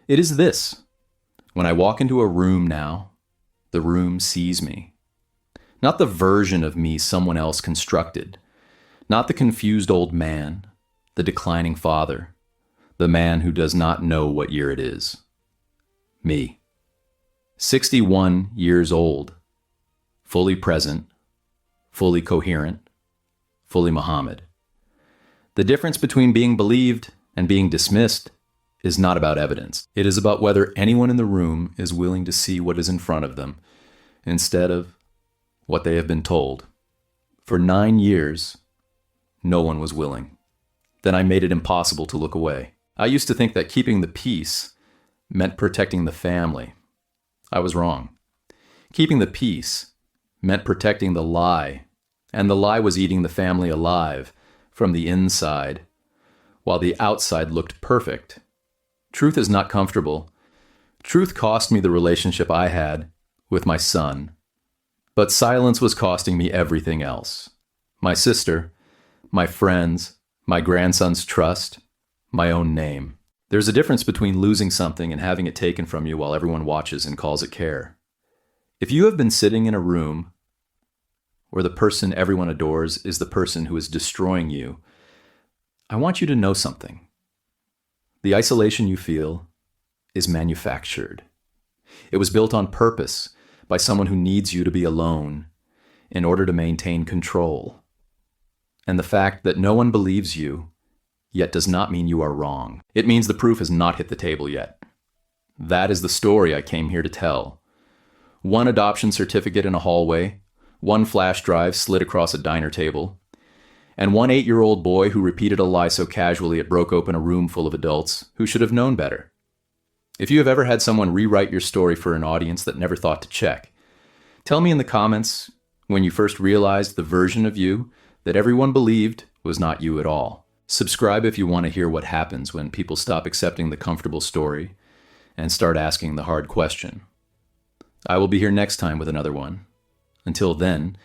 It is this. When I walk into a room now, the room sees me. Not the version of me someone else constructed. Not the confused old man, the declining father, the man who does not know what year it is. Me. 61 years old, fully present, fully coherent, fully Muhammad. The difference between being believed and being dismissed is not about evidence. It is about whether anyone in the room is willing to see what is in front of them instead of what they have been told. For 9 years, no one was willing. Then I made it impossible to look away. I used to think that keeping the peace meant protecting the family. I was wrong. Keeping the peace meant protecting the lie, and the lie was eating the family alive from the inside, while the outside looked perfect. Truth is not comfortable. Truth cost me the relationship I had with my son, but silence was costing me everything else. My sister, my friends, my grandson's trust, my own name. There's a difference between losing something and having it taken from you while everyone watches and calls it care. If you have been sitting in a room where the person everyone adores is the person who is destroying you, I want you to know something. The isolation you feel is manufactured. It was built on purpose by someone who needs you to be alone in order to maintain control. And the fact that no one believes you yet does not mean you are wrong. It means the proof has not hit the table yet. That is the story I came here to tell. One adoption certificate in a hallway, one flash drive slid across a diner table, and one 8-year-old boy who repeated a lie so casually it broke open a room full of adults who should have known better. If you have ever had someone rewrite your story for an audience that never thought to check, tell me in the comments when you first realized the version of you that everyone believed was not you at all. Subscribe if you want to hear what happens when people stop accepting the comfortable story and start asking the hard question. I will be here next time with another one. Until then,